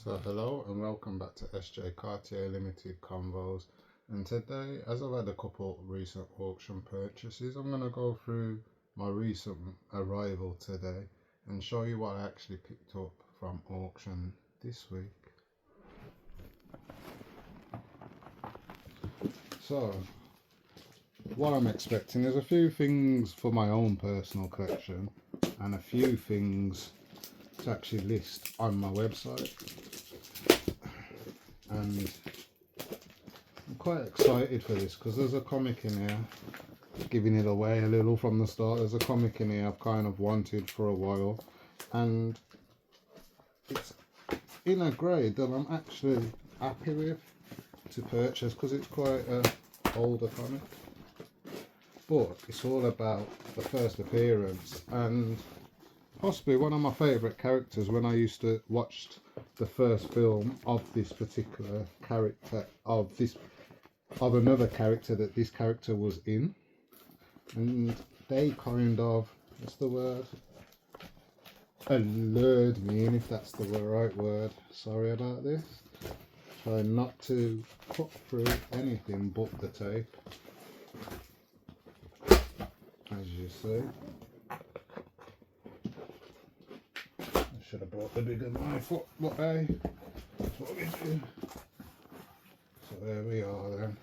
So hello and welcome back to SJ Cartier Limited Convos, and today, as I've had a couple recent auction purchases, I'm going to go through my recent arrival today and show you what I actually picked up from auction this week. So what I'm expecting is a few things for my own personal collection and a few things to actually list on my website, and I'm quite excited for this because there's a comic in here, giving it away a little from the start. There's a comic in here I've kind of wanted for a while, and it's in a grade that I'm actually happy with to purchase because it's quite a older comic, but it's all about the first appearance and possibly one of my favourite characters when I used to watch the first film of this particular character, of another character that this character was in, and they kind of, what's the word, allured me, and if that's the right word, sorry about this, try not to put through anything but the tape, as you see. Should have brought the bigger knife up, but hey, that's what we do. So there we are then.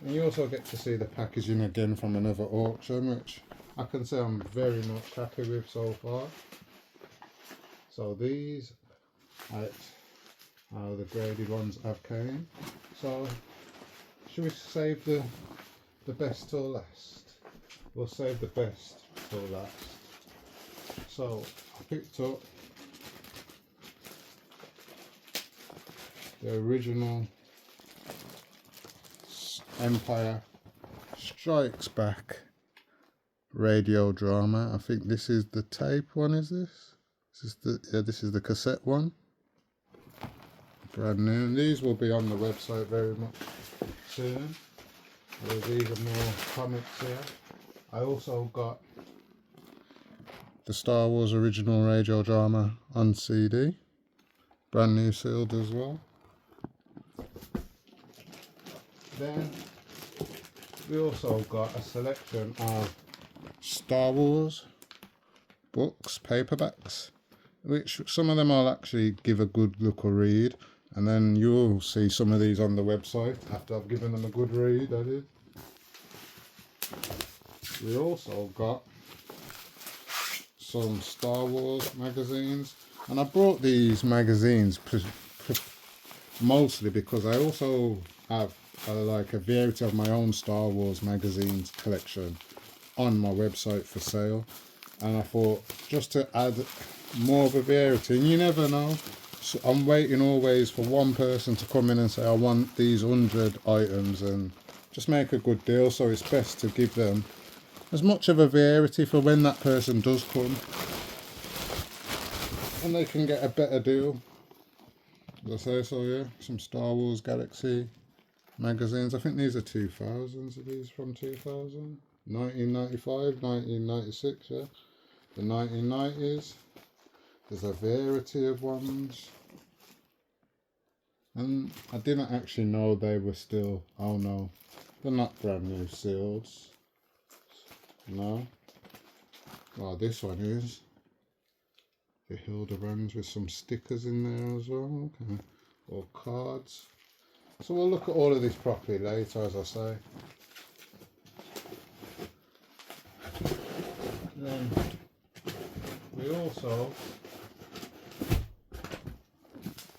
And you also get to see the packaging again from another auction, which I can say I'm very much happy with so far. So these are the graded ones I've came. So should we save the best till last? We'll save the best till last. So I picked up the original Empire Strikes Back radio drama. I think this is the tape one. Is this? This is the cassette one. Brand new. And these will be on the website very much soon. There's even more comics here. I also got the Star Wars original radio drama on CD, brand new sealed as well. Then we also got a selection of Star Wars books, paperbacks, which some of them I'll actually give a good look or read, and then you'll see some of these on the website after I've given them a good read. I did. We also got some Star Wars magazines, and I brought these magazines mostly because I also have like a variety of my own Star Wars magazines collection on my website for sale, and I thought just to add more of a variety, and you never know, so I'm waiting always for one person to come in and say I want these 100 items and just make a good deal, so it's best to give them as much of a variety for when that person does come and they can get a better deal. As I say, so yeah, some Star Wars Galaxy magazines. I think these are 2000s. Are these from 2000? 1995, 1996, yeah. The 1990s. There's a variety of ones. And I didn't actually know they were still, oh no, they're not brand new sealed. No. Well, this one is the Hildebrands with some stickers in there as well. Okay. Or cards. So we'll look at all of this properly later, as I say. Then we also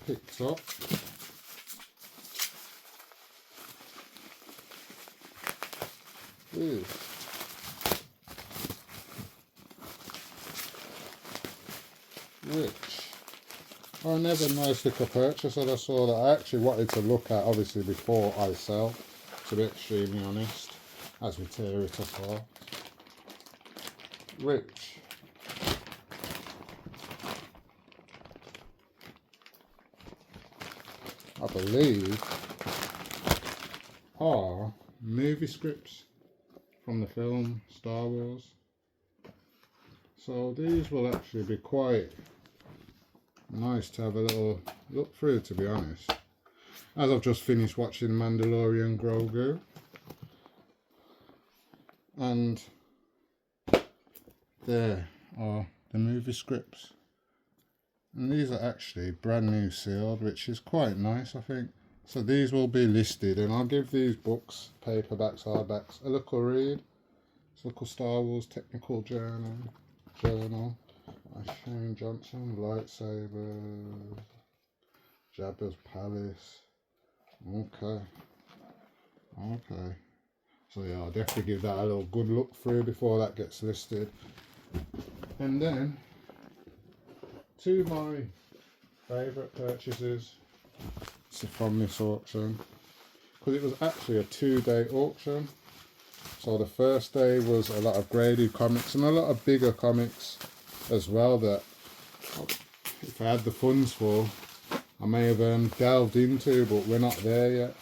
picked up this. Which I never nice little purchase that I saw that I actually wanted to look at, obviously, before I sell, to be extremely honest, as we tear it apart. Which I believe are movie scripts from the film Star Wars. So these will actually be quite nice to have a little look through, to be honest. As I've just finished watching Mandalorian Grogu. And there are the movie scripts. And these are actually brand new sealed, which is quite nice, I think. So these will be listed, and I'll give these books, paperbacks, hardbacks, a little read. It's a little Star Wars technical journal. By Shane Johnson, lightsabers, Jabba's palace. Okay. So yeah, I'll definitely give that a little good look through before that gets listed. And then, to my favourite purchases from this auction, because it was actually a 2-day auction. So the first day was a lot of graded comics and a lot of bigger comics as well that, if I had the funds for, I may have delved into, but we're not there yet.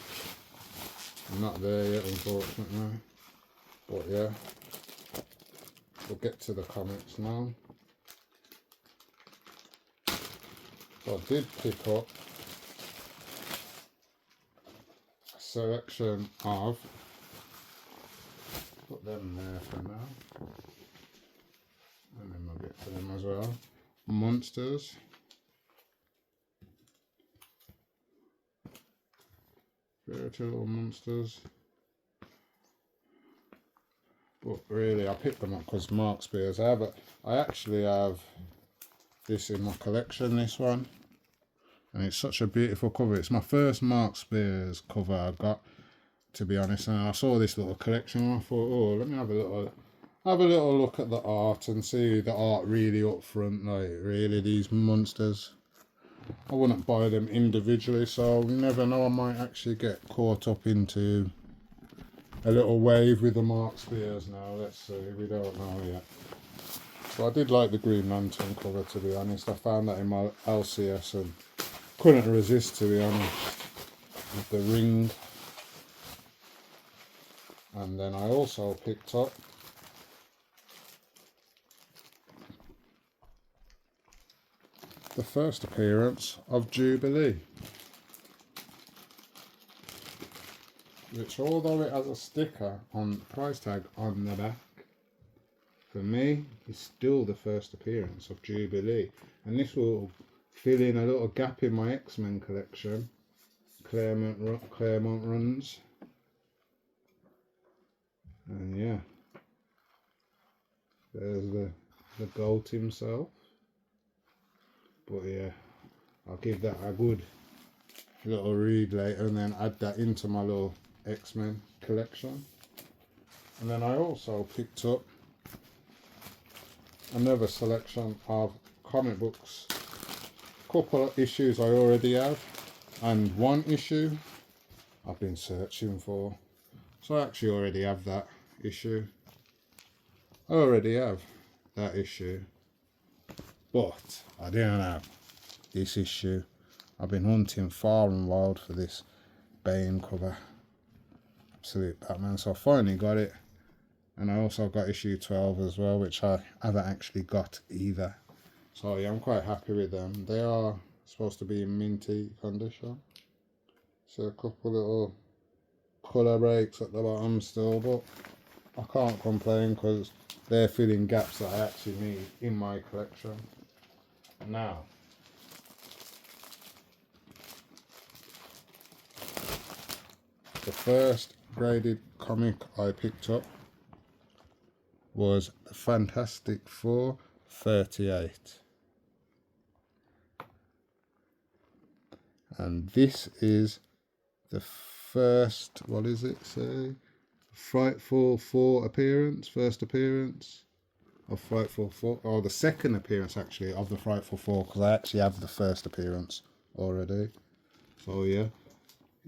Unfortunately. But yeah, we'll get to the comics now. So I did pick up a selection of, put them there for now, and then we'll get to them as well. Monsters. Very little monsters. But really, I picked them up because Mark Spears. I actually have this in my collection, this one. And it's such a beautiful cover. It's my first Mark Spears cover I got, to be honest. And I saw this little collection and I thought, oh, let me have a little look at the art and see the art really up front. Like, really, these monsters. I wouldn't buy them individually, so you never know, I might actually get caught up into a little wave with the Mark Spears now. Let's see, we don't know yet. So I did like the Green Lantern cover, to be honest. I found that in my LCS and couldn't resist, to be honest, with the ring. And then I also picked up the first appearance of Jubilee, which, although it has a sticker on price tag on the back, for me is still the first appearance of Jubilee, and this will fill in a little gap in my X-Men collection, Claremont runs. And yeah, there's the Goat himself. But yeah, I'll give that a good little read later and then add that into my little X-Men collection. And then I also picked up another selection of comic books. A couple of issues I already have, and one issue I've been searching for. So I actually already have that issue. I already have that issue. But I didn't have this issue. I've been hunting far and wide for this Bane cover. Absolute Batman. So I finally got it. And I also got issue 12 as well, which I haven't actually got either. So yeah, I'm quite happy with them. They are supposed to be in minty condition. So a couple little colour breaks at the bottom still, but I can't complain because they're filling gaps that I actually need in my collection. Now, the first graded comic I picked up was the Fantastic Four 38. And this is the first, what does it say? Frightful 4 appearance, first appearance of Frightful 4, or the second appearance actually of the Frightful 4, because I actually have the first appearance already. So yeah,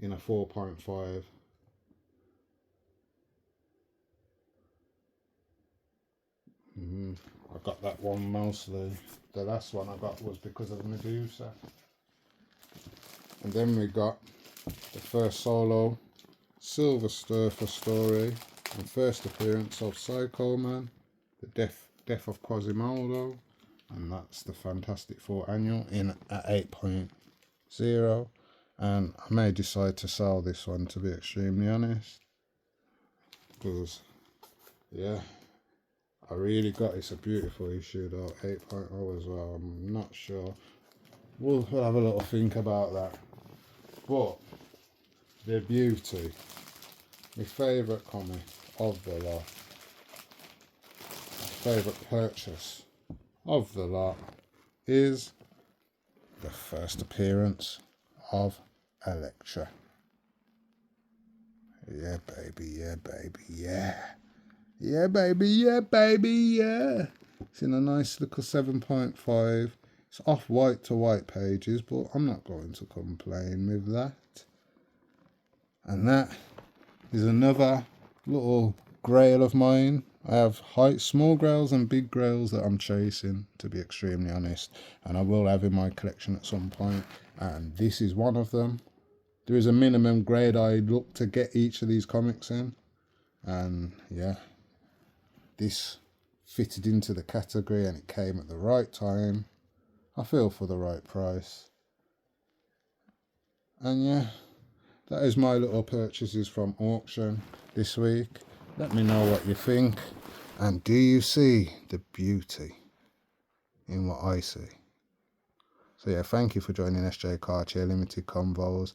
in a 4.5. I got that one mostly. The last one I got was because of Medusa. And then we got the first solo Silver Surfer story and first appearance of Psycho Man, the death of Quasimodo, and that's the Fantastic Four annual in at 8.5. 0. And I may decide to sell this one, to be extremely honest, because yeah, I really got, it's a beautiful issue though, 8.0 as well. I'm not sure, we'll have a little think about that. But the beauty, my favourite comic of the lot, favourite purchase of the lot, is the first appearance of Elektra. Yeah baby, yeah baby, yeah. Yeah baby, yeah baby, yeah. It's in a nice little 7.5. It's off white to white pages, but I'm not going to complain with that. And that is another little grail of mine. I have small grails and big grails that I'm chasing, to be extremely honest, and I will have in my collection at some point, and this is one of them. There is a minimum grade I look to get each of these comics in, and yeah, this fitted into the category and it came at the right time. I feel for the right price. And yeah, that is my little purchases from auction this week. Let me know what you think. And do you see the beauty in what I see? So yeah, thank you for joining SJ Cartier Limited Convos.